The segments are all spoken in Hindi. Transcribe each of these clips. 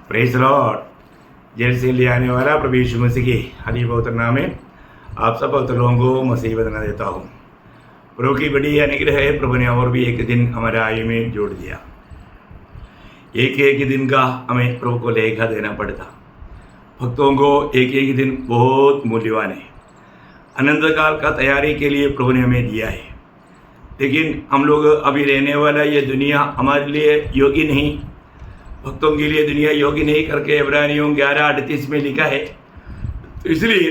Praise Lord. जेल से ले आने वाला प्रभु यीशु मसीह के हरी पवित्र नाम में आप सब पवित्र लोगों को मसीह बदना देता हूँ। प्रभु की बड़ी अनुग्रह है। प्रभु ने और भी एक दिन हमारे आयु में जोड़ दिया। एक एक दिन का हमें प्रभु को लेखा देना पड़ता। भक्तों को एक एक दिन बहुत मूल्यवान है। अनंत काल का तैयारी के लिए प्रभु ने हमें दिया है, लेकिन हम लोग अभी रहने वाला ये दुनिया हमारे लिए योग्य नहीं, भक्तों के लिए दुनिया योग्य नहीं करके इब्रानियों 11:38 में लिखा है। तो इसलिए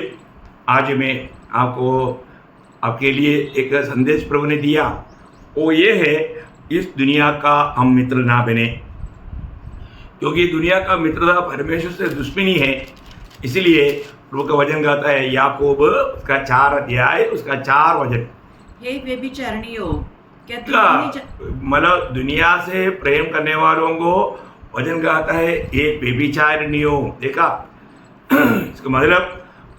आज मैं आपके लिए एक संदेश प्रभु ने दिया, वो ये है, इस दुनिया का हम मित्र ना बने, क्योंकि दुनिया का मित्रता परमेश्वर से दुश्मनी है। इसलिए प्रभु का वचन कहता है याकूब उसका 4 अध्याय उसका 4 वचन, हे व्यभिचारिणियों, क्या मतलब दुनिया से प्रेम करने वालों को वचन कहता है ये व्यभिचारिणियों। देखा इसका मतलब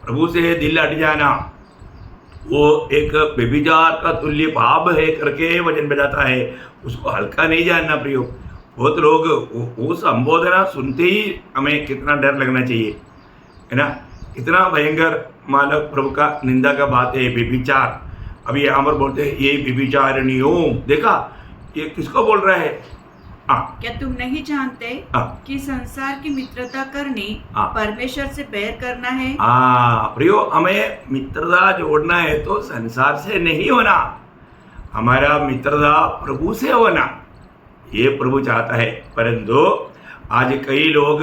प्रभु से दिल हट जाना वो एक व्यभिचार का तुल्य पाप है करके वचन बताता है। उसको हल्का नहीं जानना प्रियो। बहुत लोग वो संबोधना सुनते ही हमें कितना डर लगना चाहिए, है ना। इतना भयंकर मानव प्रभु का निंदा का बात है व्यभिचार। अभी यहाँ पर बोलते हैं ये व्यभिचारिणियों। देखा ये किसको बोल रहा है? क्या तुम नहीं जानते कि संसार की मित्रता करनी परमेश्वर से बैर करना है? प्रियो, हमें मित्रता जोड़ना है तो संसार से नहीं होना, हमारा मित्रता प्रभु से होना, ये प्रभु चाहता है। परंतु आज कई लोग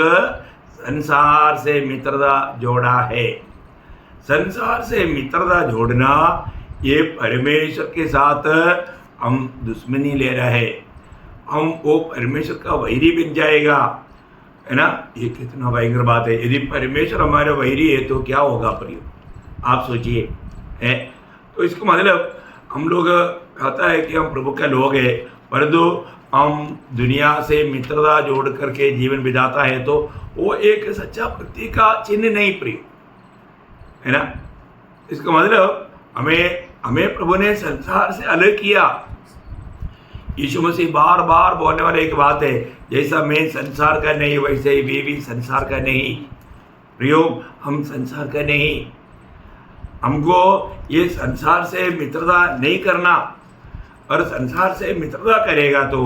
संसार से मित्रता जोड़ा है। संसार से मित्रता जोड़ना ये परमेश्वर के साथ हम दुश्मनी ले रहे हैं, हम वो परमेश्वर का वैरी बन जाएगा, है ना। ये कितना भयंकर बात है। यदि परमेश्वर हमारे वैरी है तो क्या होगा प्रियो, आप सोचिए, है। तो इसका मतलब हम लोग कहता है कि हम प्रभु के लोग हैं, परंतु हम दुनिया से मित्रता जोड़ करके जीवन बिताता है तो वो एक सच्चा भक्ति का चिन्ह नहीं प्रिय, है ना। इसका मतलब हमें प्रभु ने संसार से अलग किया। यीशु मसीह बार बार बोलने वाले एक बात है, जैसा मैं संसार का नहीं वैसे ही वे भी संसार का नहीं। प्रियो, हम संसार का नहीं, हमको ये संसार से मित्रता नहीं करना। और संसार से मित्रता करेगा तो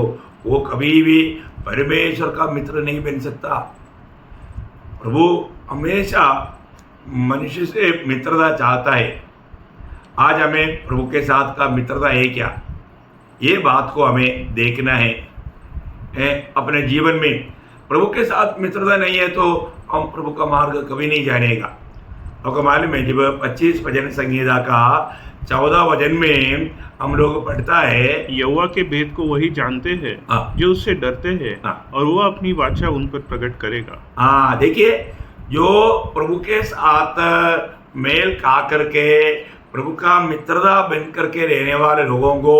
वो कभी भी परमेश्वर का मित्र नहीं बन सकता। प्रभु हमेशा मनुष्य से मित्रता चाहता है। आज हमें प्रभु के साथ का मित्रता है क्या, ये बात को हमें देखना है। अपने जीवन में प्रभु के साथ मित्रता नहीं है तो हम प्रभु का मार्ग कभी नहीं जानेगा। आपको मालूम है जब 25 भजन संहिता का 14 वचन में हम लोग पढ़ता है, यहोवा के भेद को वही जानते हैं जो उससे डरते हैं, और वो अपनी वाचा उन पर प्रकट करेगा। देखिए, जो प्रभु के साथ मेल खा करके प्रभु का मित्रता बन करके रहने वाले लोगों को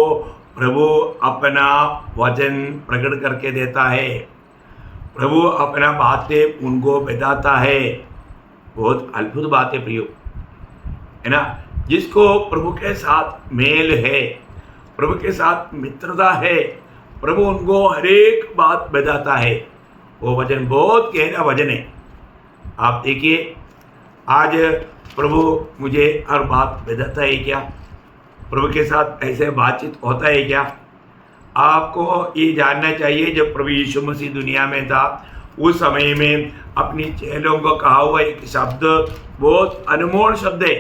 प्रभु अपना वचन प्रकट करके देता है, प्रभु अपना बातें उनको बताता है। बहुत अद्भुत बात है प्रियो, है ना। जिसको प्रभु के साथ मेल है, प्रभु के साथ मित्रता है, प्रभु उनको हर एक बात बताता है। वो वचन बहुत गहरा वचन है। आप देखिए, आज प्रभु मुझे हर बात बताता है क्या? प्रभु के साथ ऐसे बातचीत होता है क्या? आपको ये जानना चाहिए, जब प्रभु यीशु मसीह दुनिया में था उस समय में अपनी चेलों को कहा हुआ एक शब्द, बहुत अनमोल शब्द है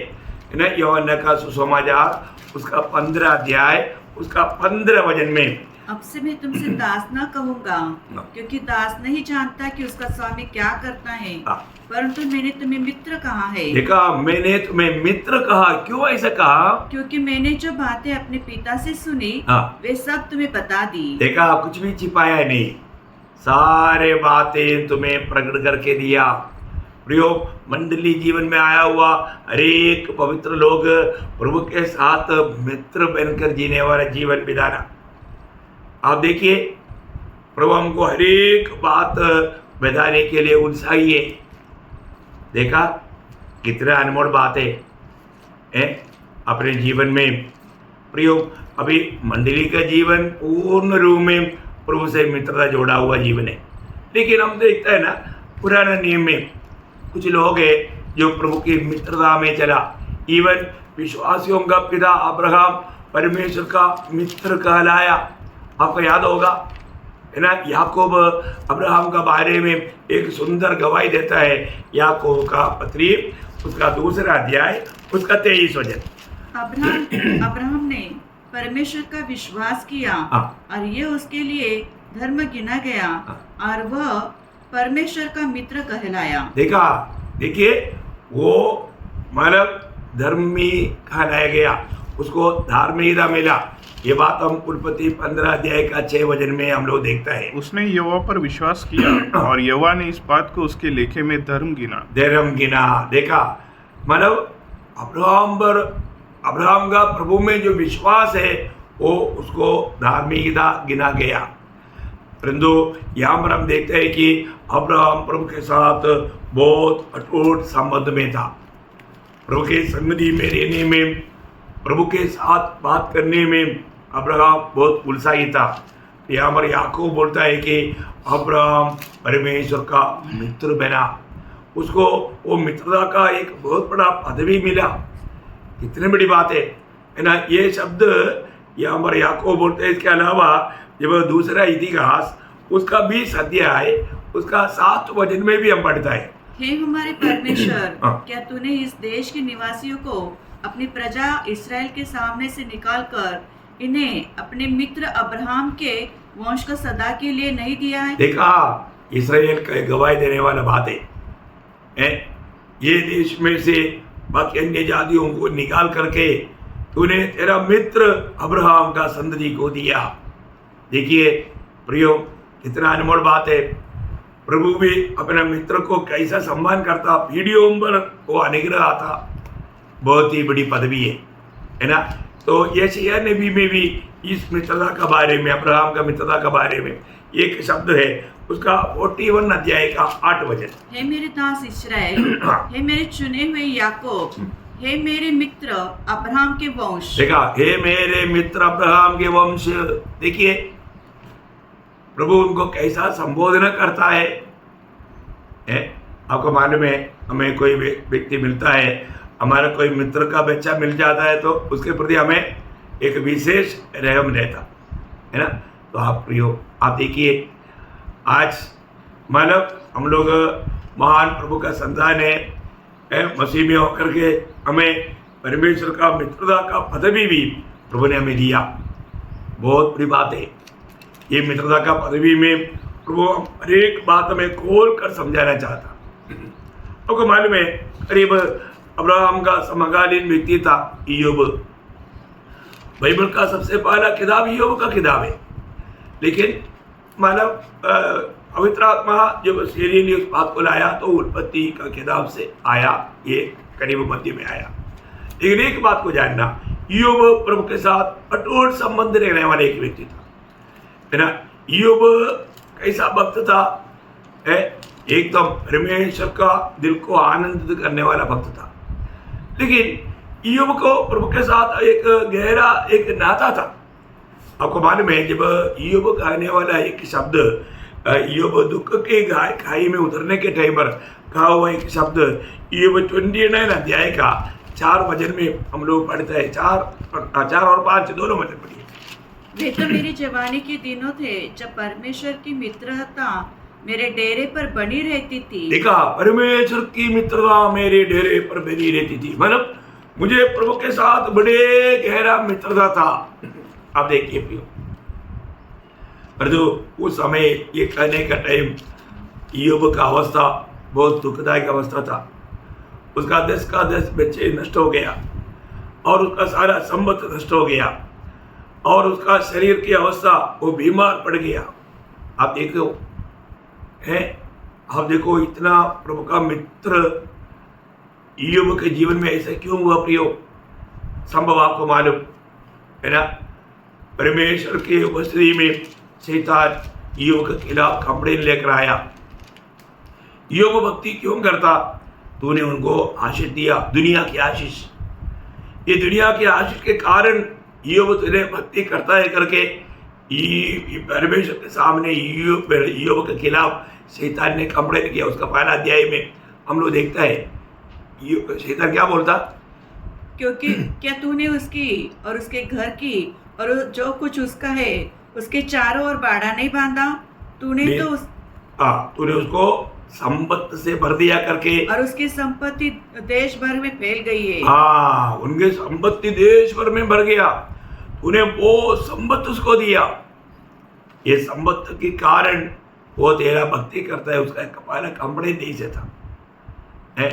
ना। यूहन्ना का सुसमाचार उसका 15 अध्याय उसका 15 वचन में, अब से मैं तुमसे दास ना कहूँगा, क्योंकि दास नहीं जानता कि उसका स्वामी क्या करता है, परंतु मैंने तुम्हें मित्र कहा है। देखा, मैंने तुम्हें मित्र कहा। क्यों ऐसा कहा? क्योंकि मैंने जो बातें अपने पिता से सुनी वे सब तुम्हें बता दी। देखा, कुछ भी छिपाया नहीं, सारे बातें तुम्हें प्रकट करके दिया। प्रियो, मंडली जीवन में आया हुआ हरेक पवित्र लोग प्रभु के साथ मित्र बनकर जीने वाला जीवन बिताना। आप देखिए, प्रभु हमको हरेक बात बताने के लिए उत्साही है। देखा कितना अनमोल बात है अपने जीवन में। प्रियो, अभी मंडली का जीवन पूर्ण रूप में प्रभु से मित्रता जोड़ा हुआ जीवन है, लेकिन हम देखते हैं ना, पुराने नियम में कुछ लोग हैं जो प्रभु की मित्रता में चला। इवन विश्वासियों का पिता अब्राहम परमेश्वर का मित्र कहलाया। आपको याद होगा है ना, याकूब अब्राहम का बारे में एक सुंदर गवाही देता है। याकूब का पत्री उसका 2 अध्याय उसका 23 वचन। अब्राहम ने परमेश्वर का विश्वास किया और ये उसके लिए धर्म गिना गया और वह परमेश्वर का मित्र कहलाया। देखिए वो मतलब धर्मी कहलाया गया, उसको धार्मिकता मिला। ये बात हम उत्पत्ति 15 अध्याय का 6 वचन में हम लोग देखता है। उसने यहोवा पर विश्वास किया और यहोवा ने इस बात को उसके लेखे में धर्म गिना। देखा मतलब अब्राहम का प्रभु में जो विश्वास है वो उसको धार्मिकता गिना गया। परंतु यहाँ पर हम देखते हैं कि अब्राहम प्रभु के साथ बहुत अटूट संबंध में था। प्रभु के संगति में रहने में, प्रभु के साथ बात करने में अब्राहम बहुत उत्साही था। यहाँ पर याकूब बोलता है कि अब्राहम परमेश्वर का मित्र बना, उसको वो मित्रता का एक बहुत बड़ा पदवी मिला। कितनी बड़ी बात है ना। ये शब्द यहाँ पर याकूब बोलते हैं। इसके अलावा जब दूसरा इतिहास उसका 20 अध्याय उसका 7 वचन में भी हम पढ़ता है। हे हमारे परमेश्वर, क्या तूने इस देश के निवासियों को अपनी प्रजा इस्राएल के सामने से निकालकर इन्हें अपने मित्र अब्राहम के वंश को सदा के लिए नहीं दिया है? देखा, इस्राएल का गवाही देने वाला बात है। ये देश में से बाकी अन्य जातियों को निकाल करके तूने तेरा मित्र अब्राहम का संतति को दिया। देखिए प्रियो, कितना अनमोल बात है। प्रभु भी अपने मित्र को कैसा सम्मान करता। वीडियो पर वो अनुग्रह आता, बहुत ही बड़ी पदवी है ना। तो यशायाह नबी में भी इस मित्रता के बारे में, अब्राहम का मित्रता के बारे में एक शब्द है, उसका 41 अध्याय का 8 वचन। हे मेरे दास इस्राएल, हे मेरे चुने हुए याकूब, हे मेरे मित्र अब्राहम के वंश। देखा, हे मेरे मित्र अब्राहम के वंश। देखिए प्रभु उनको कैसा संबोधन करता है। आपको मालूम है, हमें कोई व्यक्ति मिलता है, हमारा कोई मित्र का बच्चा मिल जाता है तो उसके प्रति हमें एक विशेष रहम रहता है ना। तो आप प्रियो, आप देखिए आज मानव हम लोग महान प्रभु का संतान है, मसीह में होकर के हमें परमेश्वर का मित्रता का पदवी भी प्रभु ने हमें दिया। बहुत बड़ी बात है। ये मित्रता का पदवी में प्रभु हर एक बात में खोल कर समझाना चाहता। आपको मालूम है, करीब अब्राहम का समकालीन व्यक्ति था इयोब। बाइबल का सबसे पहला किताब इयोब का किताब है। लेकिन मानव पवित्र आत्मा जब सीरी ने उस बात को लाया तो उत्पत्ति का किताब से आया, ये करीब मध्य में आया। लेकिन एक बात को जानना, इयोब प्रभु के साथ अटूट संबंध रहने वाला एक व्यक्ति था, है ना। इयोब कैसा भक्त था, है एकदम परमेश्वर का दिल को आनंदित करने वाला भक्त था। लेकिन इयोब को प्रभु के साथ एक गहरा एक नाता था। आपको मालूम है, जब इयोब कहने वाला एक शब्द, इयोब दुख के खाई में उतरने के टाइम पर कहा हुआ एक शब्द, इयोब 29 अध्याय का 4 वचन में हम लोग पढ़ते हैं। 4 और 5 दोनों वचन पढ़िए। वे तो मेरी जवानी के दिनों थे जब परमेश्वर की मित्रता मेरे डेरे पर बनी रहती थी। देखा, परमेश्वर की मित्रता मेरे डेरे पर बनी रहती थी। मतलब मुझे प्रभु के साथ बड़े गहरा मित्रता था। आप देखिए प्रियो, परंतु उस समय ये कहने का टाइम इयोब का अवस्था बहुत दुखदायक अवस्था था। उसका 10 का 10 बच्चे नष्ट हो गया और उसका सारा संपत्ति नष्ट हो गया और उसका शरीर की अवस्था वो बीमार पड़ गया। आप देखो है, आप देखो इतना प्रभु का मित्र इयोब के जीवन में ऐसा क्यों हुआ प्रियो? संभव आपको मालूम है ना। परमेश्वर की उपस्थिति में शैतान इयोब के खिलाफ कंप्लेन लेकर आया। इयोब भक्ति क्यों करता? तूने उनको आशीष दिया, दुनिया की आशीष। ये दुनिया की आशीष के कारण इयोब तुझे भक्ति करता है करके परमेश्वर के सामने ईयोब के खिलाफ शैतान ने कंप्लेन किया। उसका पहला अध्याय में हम लोग देखता है शैतान क्या बोलता, क्योंकि क्या तूने उसकी और उसके घर की और जो कुछ उसका है उसके चारों ओर बाड़ा नहीं बांधा? तूने तो तूने उसको संपत्ति से भर दिया करके, और उसकी संपत्ति देश भर में फैल गई है। उनके संपत्ति देश भर में भर गया, तूने वो संपत्ति उसको दिया। ये संपत्ति के कारण वो तेरा भक्ति करता है, उसका पहला कंप्लेन नहीं से था है।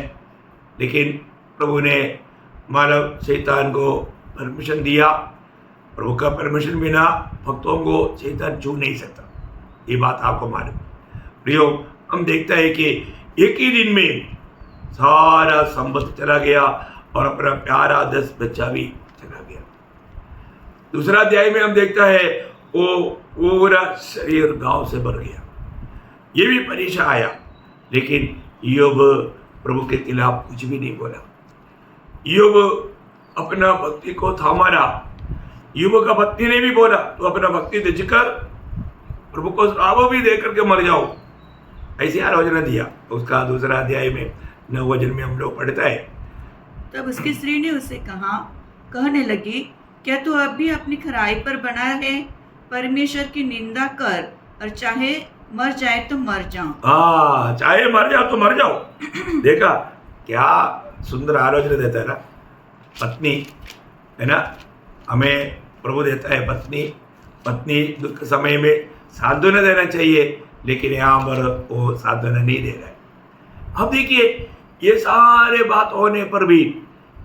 लेकिन प्रभु ने मानव शैतान को परमिशन दिया। प्रभु का परमिशन बिना भक्तों को शैतान छू नहीं सकता, ये बात आपको मालूम। प्रियो, हम देखता है कि एक ही दिन में सारा संपत्ति चला गया और अपना प्यारा 10 बच्चा भी चला गया। दूसरा अध्याय में हम देखता है वो पूरा शरीर घाव से भर गया। ये भी परीक्षा आया, लेकिन ईयोब प्रभु के खिलाफ कुछ भी नहीं बोला। ईयोब अपना भक्ति को थामा रहा। ईयोब का पत्नी ने भी बोला तो अपना भक्ति त्यजकर प्रभु को श्राप भी दे करके मर जाओ, ऐसी आलोचना दिया। उसका दूसरा अध्याय में 9 वचन में हम लोग पढ़ता है। तब उसकी स्त्री ने उससे कहने लगी, क्या तू अब भी अपनी खराई पर बना है? परमेश्वर की निंदा कर और चाहे मर जाए तो मर जाओ। चाहे मर जाओ तो मर जाओ। देखा क्या सुंदर आलोचना देता है ना पत्नी, है ना। हमें प्रभु देता है पत्नी दुख समय में सांत्वना देना चाहिए, लेकिन यहाँ पर वो सांत्वना नहीं दे रहा है। अब देखिए ये सारे बात होने पर भी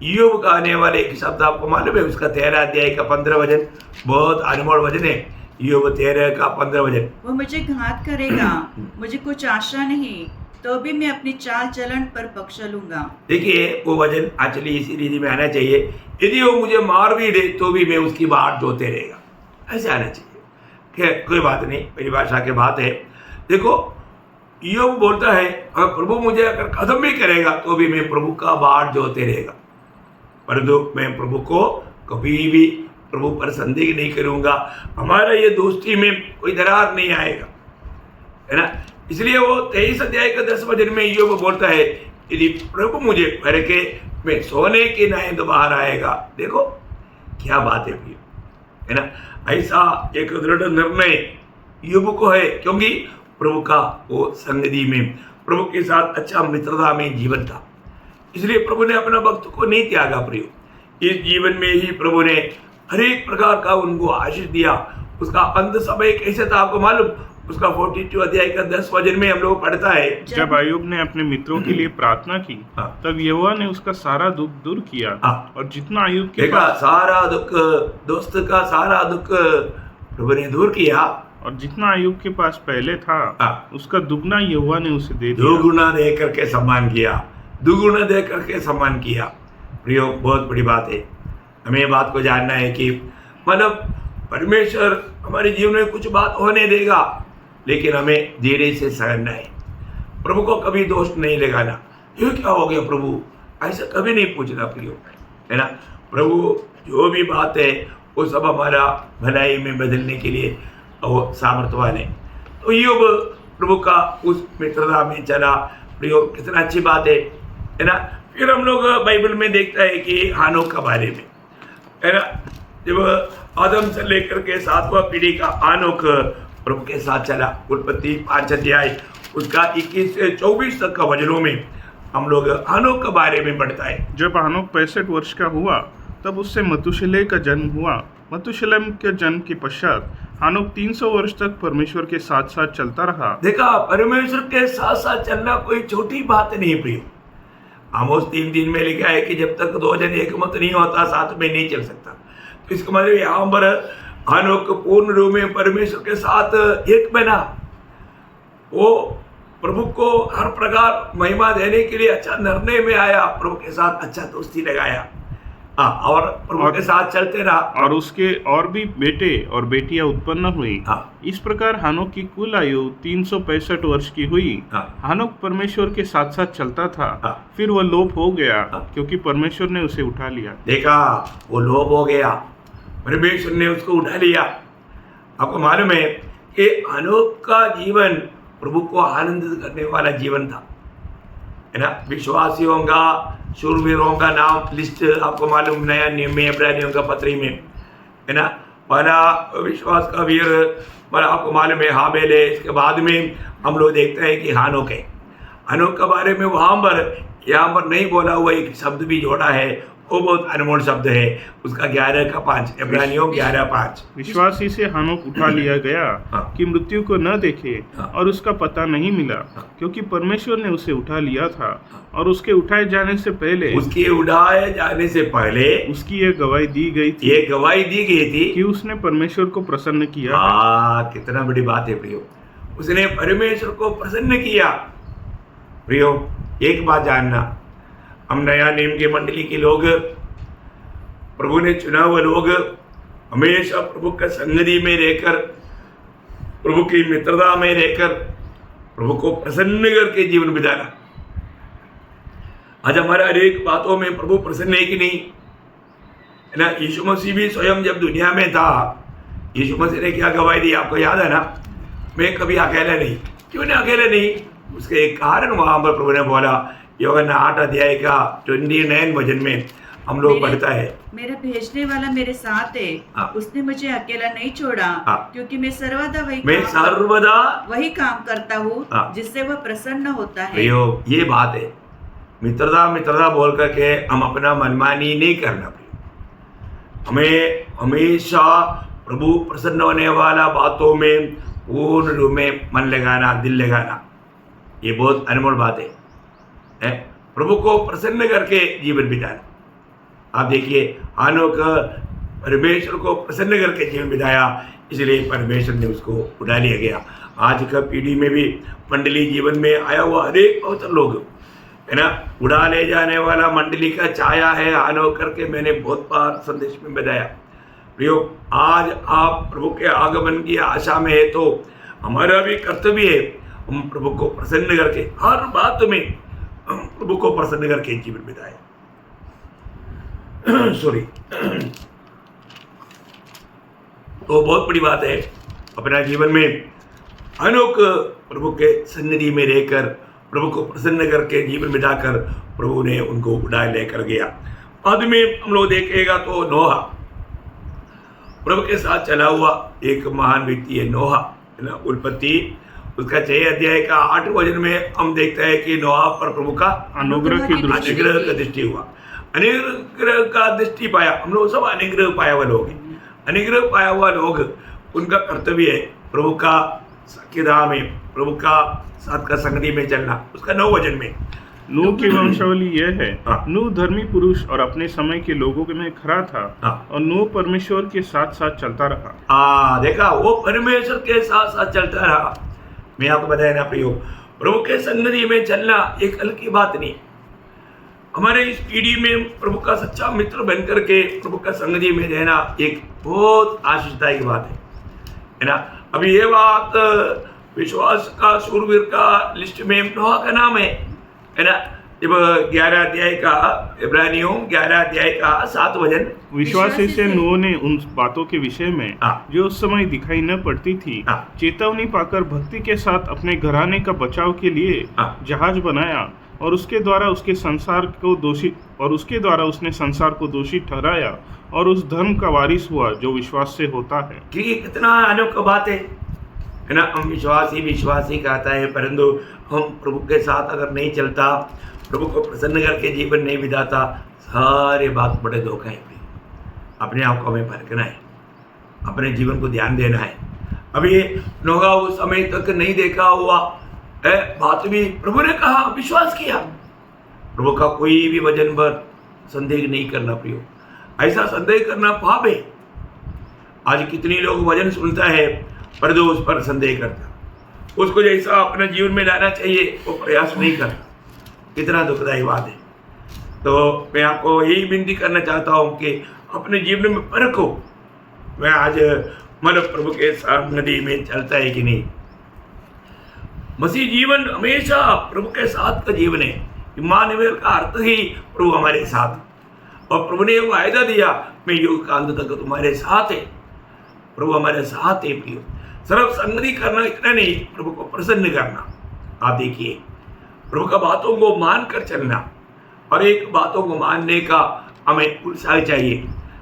ईयोब का आने वाले एक शब्द आपको मालूम है, उसका 13 अध्याय का 15 वचन बहुत अनमोल वचन है। ईयोब 13 का 15 वचन, वो मुझे घात करेगा, मुझे कुछ आशा नहीं, तो भी मैं अपनी चाल चलन पर पक्ष लूंगा। देखिए वो वचन एक्चुअली इसी रीति में आना चाहिए, यदि वो मुझे मार भी दे तो भी मैं उसकी बाट जोते रहेगा, ऐसे आना चाहिए। खैर कोई बात नहीं, परिभाषा की बात है। देखो ईयोब बोलता है अगर प्रभु मुझे अगर खत्म भी करेगा तो भी मैं प्रभु का बाट जोते रहेगा, परंतु मैं प्रभु को कभी भी प्रभु पर संदेह नहीं करूंगा। हमारा ये दोस्ती में कोई दरार नहीं आएगा, है ना। इसलिए वो 23 अध्याय का 10 वचन में ईयोब बोलता है यदि प्रभु मुझे भर के मैं सोने के न्याय तो बाहर आएगा। देखो क्या बात है प्रिय, है ना। ऐसा एक दृढ़ निर्णय ईयोब को है, क्योंकि प्रभु का वो संगति में प्रभु के साथ अच्छा मित्रता में जीवन था। इसलिए प्रभु ने अपना भक्त को नहीं त्यागा। प्रिय इस जीवन में ही प्रभु ने हर एक प्रकार का उनको आशीष दिया। उसका अंत समय कैसे था आपको मालूम, उसका 42 अध्याय का 10 वचन में हम लोग पढ़ता है, जब अय्यूब ने अपने मित्रों के लिए प्रार्थना की तब यहोवा ने उसका सारा दुख दूर किया। और जितना अय्यूब के पास सारा दुख, दोस्त का सारा दुख प्रभु ने दूर किया, और जितना अय्यूब के पास पहले था उसका दुगना यहोवा ने उसे दे दिया। दुगुना दे करके सम्मान किया, दुगुना दे करके सम्मान किया। प्रियो बहुत बड़ी बात है, हमें ये बात को जानना है कि मतलब परमेश्वर हमारे जीवन में कुछ बात होने देगा, लेकिन हमें धीरे से सहना है। प्रभु को कभी दोष नहीं लगाना, ये क्या हो गया प्रभु, ऐसा कभी नहीं पूछना प्रियो, है ना। प्रभु जो भी बात है वो सब हमारा भलाई में बदलने के लिए वो सामर्थ्यवान है। तो ईयोब प्रभु का उस मित्रता में चला। प्रियो कितना अच्छी बात है ना। फिर हम लोग बाइबल में देखता है कि हानोक के बारे में, है ना। जब आदम से लेकर के 7वां पीढ़ी का हानोक प्रभु के साथ चला, उत्पत्ति 5 अध्याय उसका 21 से 24 तक का वचनों में हम लोग हानोक के बारे में पढ़ता है। जब हानोक 65 वर्ष का हुआ तब उससे मतुशेलह का जन्म हुआ। मतुशेलह के जन्म के पश्चात हानोक 300 वर्ष तक परमेश्वर के साथ साथ चलता रहा। देखा, परमेश्वर के साथ साथ चलना कोई छोटी बात नहीं प्रियो। आमोस 3:3 में लिखा है कि जब तक 2 जन एक मत नहीं होता साथ में नहीं चल सकता। तो इसका मतलब यहाँ पर हानोक पूर्ण रूप में परमेश्वर के साथ एक बना। वो प्रभु को हर प्रकार महिमा देने के लिए अच्छा निर्णय में आया, प्रभु के साथ अच्छा दोस्ती लगाया, और प्रभु के साथ चलते रहा, और उसके और भी बेटे और बेटियां उत्पन्न हुई। इस प्रकार हानोक की कुल आयु 365 वर्ष की हुई। हानोक परमेश्वर के साथ साथ चलता था। फिर वह लोप हो गया क्योंकि परमेश्वर ने उसे उठा लिया। देखा, वो लोप हो गया, परमेश्वर ने उसको उठा लिया। आपको मालूम है कि हनोक का जीवन प्रभु को आनंदित करने वाला जीवन था, है ना। विश्वासियों का, शूरवीरों का नाम लिस्ट आपको मालूम, नया नियम में इब्रानियों का पत्री में, है ना। पहला विश्वास का वीर पर आपको मालूम है हाबेल है। इसके बाद में हम लोग देखते हैं कि हानोक है। हानोक के बारे में यहाँ पर नहीं बोला हुआ एक शब्द भी जोड़ा है, वो बहुत अनमोल शब्द है, उसका 11:5, इब्रानियों 11:5। विश्वासी से हानोक उठा लिया गया कि मृत्यु को न देखे और उसका पता नहीं मिला, क्योंकि परमेश्वर ने उसे उठा लिया था और उसके उठाए जाने से पहले उसकी ये गवाही दी गई थी कि उसने परमेश्वर को प्रसन्न किया। कितना बड़ी बात है प्रियो, उसने परमेश्वर को प्रसन्न किया। प्रियो, एक बात जानना, हम नया नियम की मंडली के लोग, प्रभु ने चुना हुए लोग, हमेशा प्रभु का संगति में रहकर, प्रभु की मित्रता में रहकर, प्रभु को प्रसन्न करके जीवन बिताना। आज हमारा हर एक बातों में प्रभु प्रसन्न है कि नहीं, है ना। यीशु मसीह भी स्वयं जब दुनिया में था, यीशु मसीह ने क्या गवाही दी, आपको याद है ना, मैं कभी अकेला नहीं। क्यों नहीं अकेला नहीं? उसके एक कारण वहां पर प्रभु ने बोला, यूहन्ना 8:29 वचन में हम लोग पढ़ता है, मेरा भेजने वाला मेरे साथ है, उसने मुझे अकेला नहीं छोड़ा, क्योंकि मैं सर्वदा वही काम करता हूँ जिससे वह प्रसन्न होता है। ये बात है, मित्रता बोल करके हम अपना मनमानी नहीं करना। हमें हमेशा प्रभु प्रसन्न होने वाला बातों में पूर्ण रूप में मन लगाना, दिल लगाना, ये बहुत अनमोल बात है। प्रभु को प्रसन्न करके जीवन बिताना। आप देखिए, हानोक परमेश्वर को प्रसन्न करके जीवन बिताया, इसलिए परमेश्वर ने उसको उठा लिया गया। आज का पीढ़ी में भी मंडली जीवन में आया हुआ अनेक बहुत लोग, है ना, उड़ा ले जाने वाला मंडली का छाया है हानोक करके मैंने बहुत बार संदेश में बताया। प्रियो, आज आप प्रभु के आगमन की आशा में है तो हमारा भी कर्तव्य है, हम प्रभु को प्रसन्न करके हर बात में प्रभु को प्रसन्न करके जीवन बिताए। सॉरी, तो बहुत बड़ी बात है अपना जीवन में हानोक प्रभु के सन्निधि में रहकर प्रभु को प्रसन्न करके जीवन बिताकर प्रभु ने उनको उड़ा लेकर गया। बाद में हम लोग देखेगा तो नोहा प्रभु के साथ चला हुआ एक महान व्यक्ति है। नोहा, है ना, उत्पत्ति उसका 6:8 वचन में हम देखते हैं कि नोहा पर प्रभु का अनुग्रह का दृष्टि हुआ। अनुग्रह का दृष्टि पाया, हम लोग सब अनुग्रह पाया हुआ लोग हैं। अनुग्रह पाया हुआ लोग, उनका कर्तव्य है प्रभु का साक्षीदार में, प्रभु का साथ का संगति में चलना। उसका 9 वचन में नूह की वंशावली यह है, नूह धर्मी पुरुष और अपने समय के लोगों में खरा था और नूह परमेश्वर के साथ साथ चलता रहा। देखा, वो परमेश्वर के साथ साथ चलता रहा। मैं आपको बताया ना प्रियो, प्रभु के संगति में चलना एक हल्की बात नहीं। हमारे इस पीढ़ी में प्रभु का सच्चा मित्र बनकर के प्रभु का संगति में रहना एक बहुत आशीषदायक बात है ना। अभी ये बात विश्वास का शूरवीर का लिस्ट में नोहा का नाम है ना। जब 11 अध्याय का, इब्रानियों 11 अध्याय का 7 वचन, विश्वासी से नूह ने उन बातों के विषय में जो उस समय दिखाई न पड़ती थी चेतावनी पाकर भक्ति के साथ अपने घराने का बचाव के लिए जहाज बनाया और उसके द्वारा उसने संसार को दोषी ठहराया और उस धर्म का वारिस हुआ जो विश्वास से होता है। कितना अनोखी बात है ना। हम विश्वासी कहता है, परंतु हम प्रभु के साथ अगर नहीं चलता, प्रभु को प्रसन्न करके जीवन नहीं बिताता, सारे बात बड़े धोखा है। अपने आप को हमें परखना है, अपने जीवन को ध्यान देना है। अभी नोहा उस समय तक नहीं देखा हुआ बात भी प्रभु ने कहा, विश्वास किया। प्रभु का कोई भी वचन पर संदेह नहीं करना प्रियो, ऐसा संदेह करना पाप है। आज कितनी लोग वचन सुनता है पर जो उस पर संदेह करता, उसको जैसा अपने जीवन में लाना चाहिए वो प्रयास नहीं करता, कितना दुखदायी बात है। तो मैं आपको यही विनती करना चाहता हूँ कि अपने जीवन में परखो, मैं आज प्रभु के साथ नदी में चलता है कि नहीं। मसीह जीवन हमेशा प्रभु के साथ का जीवन है। इम्मानुएल का अर्थ ही प्रभु हमारे साथ, और प्रभु ने वायदा दिया, मैं युग का अंत तक तुम्हारे साथ है। प्रभु हमारे साथ है प्रियो। सिर्फ संगति करना इतना नहीं, प्रभु को प्रसन्न करना। आप देखिए, प्रभु का बातों को मानकर चलना, और एक बातों को मानने का हमें उत्साह चाहिए,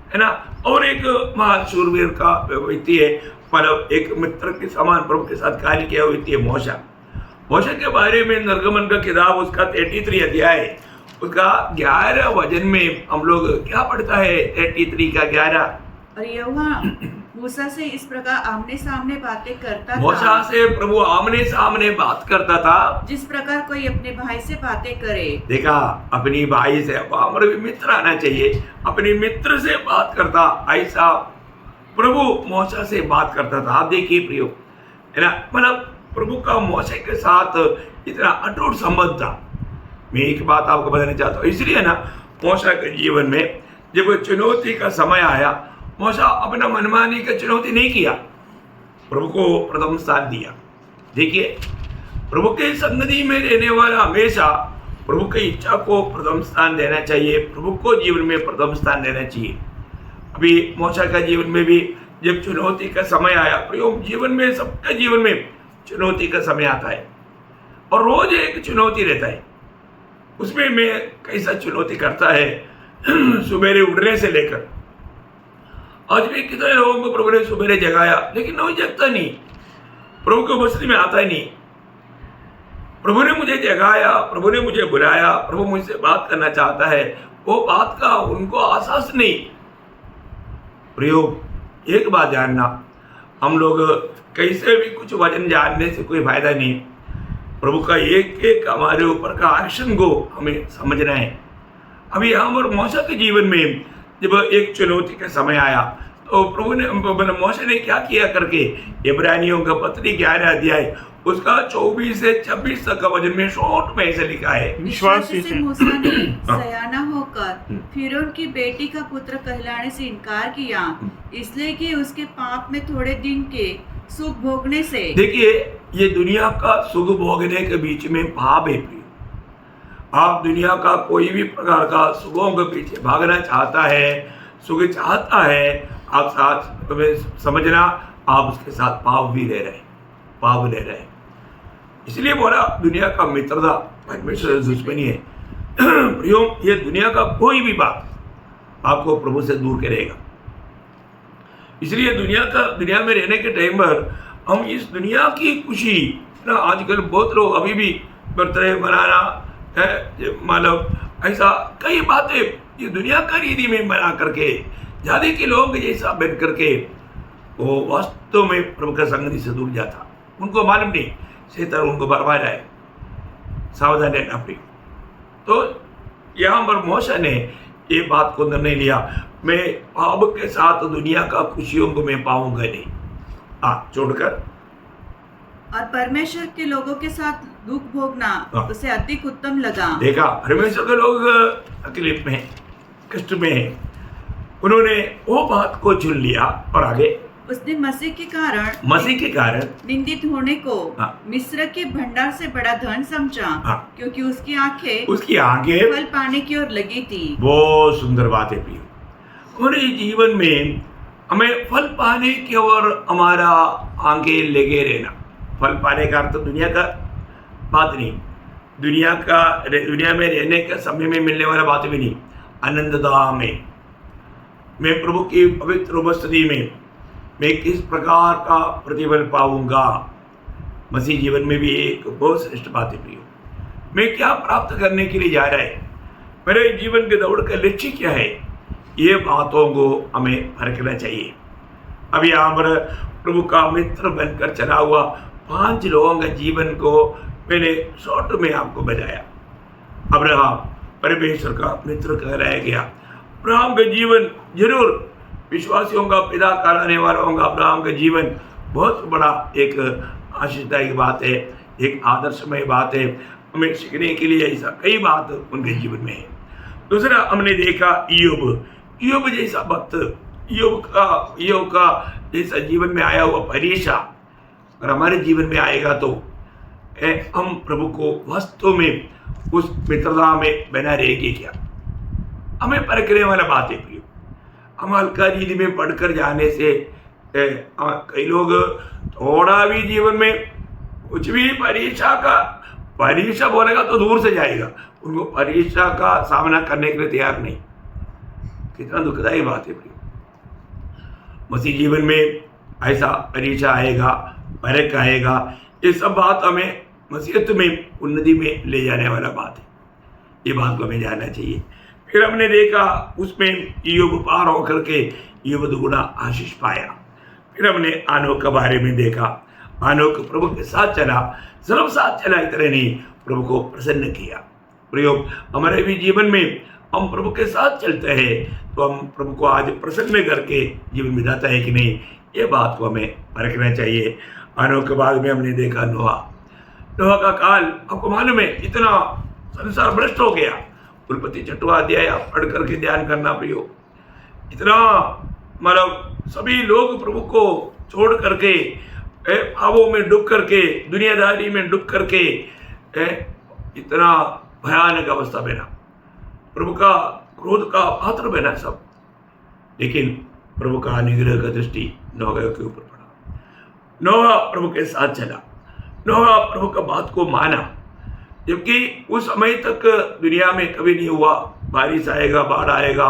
है ना। और एक महान शूरवीर का व्यक्ति है, मतलब एक मित्र के समान प्रभु के साथ कार्य किया हुआ व्यक्ति है मोशा के बारे में निर्गमन का किताब उसका 33 अध्याय, उसका 11 वचन में हम लोग क्या पढ़ता है? 33 का 11। और यहोवा मूसा से इस प्रकार आमने सामने बातें करता था। मूसा से प्रभु आमने सामने बात करता था, जिस प्रकार कोई अपने भाई से बातें करे। देखा, अपनी भाई से, हमारे भी मित्र आना चाहिए, अपने मित्र से बात करता, ऐसा प्रभु मूसा से बात करता था। आप देखिए प्रियो, है ना, मतलब प्रभु का मूसा के साथ इतना अटूट संबंध था। मैं एक बात आपको बताना चाहता हूँ, इसलिए ना मूसा के जीवन में जब चुनौती का समय आया, मूसा अपना मनमानी का चुनौती नहीं किया, प्रभु को प्रथम स्थान दिया। देखिए, प्रभु के संगति में रहने वाला हमेशा प्रभु की इच्छा को प्रथम स्थान देना चाहिए, प्रभु को जीवन में प्रथम स्थान देना चाहिए। अभी मूसा का जीवन में भी जब चुनौती का समय आया, प्रयोग जीवन में, सबके जीवन में चुनौती का समय आता है, और रोज एक चुनौती रहता है। उसमें मैं कैसा चुनौती करता है सुबेरे उठने से लेकर, आज भी कितने लोगों को प्रभु ने सुबेरे जगाया, लेकिन कोई जगता नहीं, प्रभु को बस्ती में आता ही नहीं। प्रभु ने मुझे जगाया, प्रभु ने मुझे बुलाया, प्रभु मुझसे बात करना चाहता है, वो बात का उनको आसास नहीं। प्रयोग एक बात जानना, हम लोग कैसे भी कुछ वचन जानने से कोई फायदा नहीं, प्रभु का एक एक हमारे ऊपर का एक्शन को हमें समझना है। अभी हम और मूसा के जीवन में जब एक चुनौती का समय आया, तो प्रभु ने, मूसा ने क्या किया करके, इब्रानियों का पत्री 11 अध्याय उसका 24 से 26 तक का वचन में शॉर्ट में ऐसे लिखा है, विश्वासी से मूसा ने सयाना होकर फिरौन की बेटी का पुत्र कहलाने से इनकार किया, इसलिए कि उसके पाप में थोड़े दिन के सुख भोगने से। देखिए, ये दुनिया का सुख भोगने के बीच में पाप है। आप दुनिया का कोई भी प्रकार का सुखों के पीछे भागना चाहता है, सुख चाहता है, आप साथ समझना आप उसके साथ पाप भी ले रहे। इसलिए बोला दुनिया का मित्रता परमेश्वर से दुश्मनी है। प्रियो, ये दुनिया का कोई भी बात आपको प्रभु से दूर करेगा। इसलिए दुनिया में रहने के टाइम पर हम इस दुनिया की खुशी ना, आजकल बहुत लोग अभी भी बर्थडे मनाना है, मतलब ऐसा कई बातें ये दुनिया का रीति में बना करके ज़्यादा के लोगों के जैसा बन करके वो वास्तव में प्रभु का संगति से दूर जाता। उनको मालूम नहीं, शैतान उनको बर्बाद आए, सावधान रहना प्रिय। तो यहाँ पर मूसा ने ये बात को निर्णय लिया, मैं पाप के साथ दुनिया का खुशियों को मैं पाऊंगा नहीं, छोड़कर और परमेश्वर के लोगों के साथ दुख भोगना उसे अधिक उत्तम लगा। देखा, परमेश्वर के लोग तकलीफ में, कष्ट में हैं, उन्होंने वो बात को चुन लिया और आगे उसने मसीह के कारण निंदित होने को मिस्र के भंडार से बड़ा धन समझा, क्योंकि उसकी आंखें फल पाने की ओर लगी थी। बहुत सुंदर बात है प्रिय, हमारे जीवन में हमें फल पाने की ओर हमारा आंखें लगे रहना। फल पाने का अर्थ दुनिया का बात नहीं, दुनिया में रहने के समय में मिलने वाला बात भी नहीं, आनंददा में, मैं प्रभु की पवित्र उपस्थिति में मैं किस प्रकार का प्रतिफल पाऊंगा। मसीह जीवन में भी एक बहुत श्रेष्ठ बात है प्रियो, मैं क्या प्राप्त करने के लिए जा रहा है, मेरे जीवन के दौड़ का लक्ष्य क्या है, ये बातों को हमें परखना चाहिए। अभी यहाँ पर प्रभु का मित्र बनकर चला हुआ 5 लोगों का जीवन को मैंने शॉर्ट में आपको बताया। अब्राहम परमेश्वर का मित्र कहलाया गया। अब्राहम का जीवन जरूर विश्वासियों का पिता कहलाने वालों का अब्राहम का जीवन बहुत बड़ा एक आशीषदायक बात है, एक आदर्शमय बात है, हमें सीखने के लिए ऐसा कई बात उनके जीवन में है। दूसरा हमने देखा ईयोब जैसा भक्त, ईयोब का जैसा जीवन में आया हुआ परीक्षा और हमारे जीवन में आएगा तो हम प्रभु को वास्तव में उस मित्रता में बना रहेगी क्या, हमें परखने वाला बात है प्रियो। हम हल्का रीति में पढ़कर जाने से कई लोग थोड़ा भी जीवन में कुछ भी परीक्षा बोलेगा तो दूर से जाएगा, उनको परीक्षा का सामना करने के लिए तैयार नहीं। कितना दुखदायी बात है भाई। मसीह जीवन में ऐसा परीक्षा आएगा, परख आएगा, ये सब बात हमें मसीहत में उन्नति में ले जाने वाला बात है। ये बात को हमें जानना चाहिए। फिर हमने देखा उसमें ईयोब पार होकर के ईयोब दुगुना आशीष पाया। फिर हमने आनोक के बारे में देखा। आनोक प्रभु के साथ चला, सिर्फ साथ चला इतने नहीं, प्रभु को प्रसन्न किया। प्रयोग हमारे भी जीवन में हम प्रभु के साथ चलते हैं तो हम प्रभु को आज प्रसन्न करके जीवन बिताता है कि नहीं, ये बात को हमें परखना चाहिए। आनोक के बाद में हमने देखा नोहा का काल, आपको मालूम है इतना संसार भ्रष्ट हो गया। उत्पत्ति 6वां अध्याय पढ़ करके ध्यान करना प्रियो। इतना मतलब सभी लोग प्रभु को छोड़ करके भावों में डूब करके, दुनियादारी में डूब करके इतना भयानक अवस्था बना, प्रभु का क्रोध का पात्र बना सब। लेकिन प्रभु का अनुग्रह का दृष्टि नोहा के ऊपर पड़ा। नोहा प्रभु के साथ चला, नोहा प्रभु का बात को माना, जबकि उस समय तक दुनिया में कभी नहीं हुआ बारिश आएगा, बाढ़ आएगा।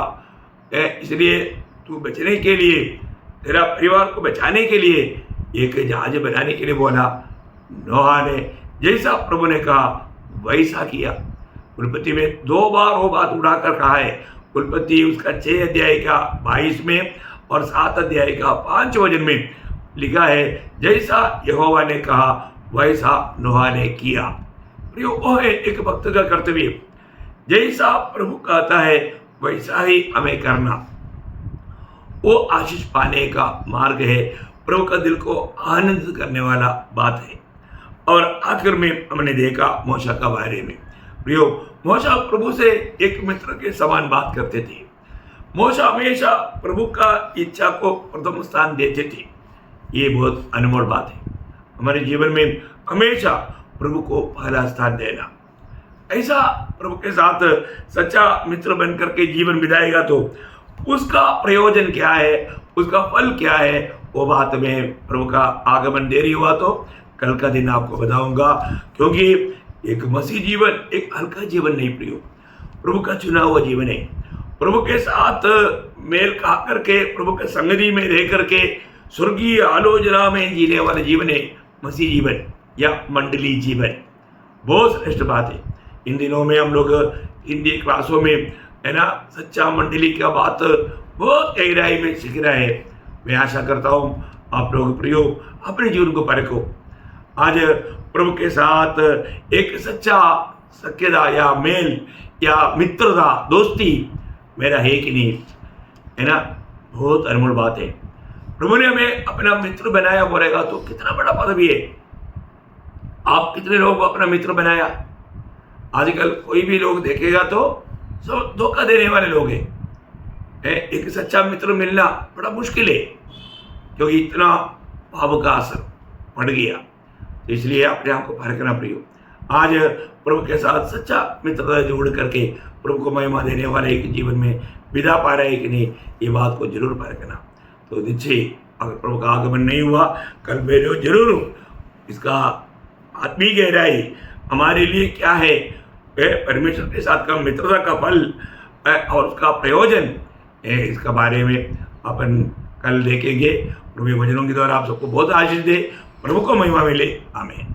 इसलिए तू बचने के लिए, तेरा परिवार को बचाने के लिए एक जहाज बनाने के लिए बोला। नोहा ने जैसा प्रभु ने कहा वैसा किया। उत्पत्ति में 2 बार वो बात उड़ाकर कहा है। उत्पत्ति उसका 6 अध्याय का 22 में और 7 अध्याय का 5 वचन में लिखा है, जैसा यहोवा ने कहा वैसा नोहा ने किया। वो है एक भक्त का कर्तव्य। जैसा प्रभु कहता है वैसा ही हमें करना, वो आशीष पाने का मार्ग है, प्रभु का दिल को आनंद करने वाला बात है। और आखिर में हमने देखा मूसा का बारे में। प्रियो, मूसा प्रभु से एक मित्र के समान बात करते थे। मूसा हमेशा प्रभु का इच्छा को प्रथम स्थान देते थे। ये बहुत अनमोल बात है। हमारे जीवन में हमेशा प्रभु को पहला स्थान देना। ऐसा प्रभु के साथ सच्चा मित्र बनकर के जीवन बिताएगा तो उसका प्रयोजन क्या है, उसका फल क्या है, वो बात में प्रभु का आगमन देरी हुआ तो कल का दिन आपको बताऊंगा। क्योंकि एक मसीह जीवन एक हल्का जीवन नहीं प्रियो, प्रभु का चुना हुआ जीवन है। प्रभु के साथ मेल खा करके, प्रभु के संगति में रह करके स्वर्गीय आलोचना में जीने वाला जीवन है मसीह जीवन या मंडली जीवन। बहुत श्रेष्ठ बात है। इन दिनों में हम लोग हिंदी क्लासों में है ना, सच्चा मंडली का बात बहुत गहराई में सीख रहा है। मैं आशा करता हूँ आप लोग प्रियो अपने जीवन को परखो। आज प्रभु के साथ एक सच्चा सख्यता या मेल या मित्रता, दोस्ती मेरा है कि नहीं, है ना, बहुत अनमोल बात है। प्रभु ने हमें अपना मित्र बनाया बोलेगा तो कितना बड़ा पदवी है। आप कितने लोगों को अपना मित्र बनाया? आजकल कोई भी लोग देखेगा तो सब धोखा देने वाले लोग हैं। एक सच्चा मित्र मिलना बड़ा मुश्किल है, क्योंकि इतना भाव का असर पड़ गया। इसलिए अपने आप को परखना प्रियो। आज प्रभु के साथ सच्चा मित्रता जोड़ करके प्रभु को महिमा देने वाले एक जीवन में विदा पा रहे हैं कि नहीं, ये बात को जरूर परखना। तो नीचे अगर प्रभु का आगमन नहीं हुआ कल मेरे जरूर इसका आत्मीय गहराई हमारे लिए क्या है, परमेश्वर के साथ का मित्रता का फल और उसका प्रयोजन, इसका बारे में अपन कल देखेंगे। प्रभु वचनों के द्वारा आप सबको बहुत आशीष दे, प्रभु को महिमा मिले। आमीन।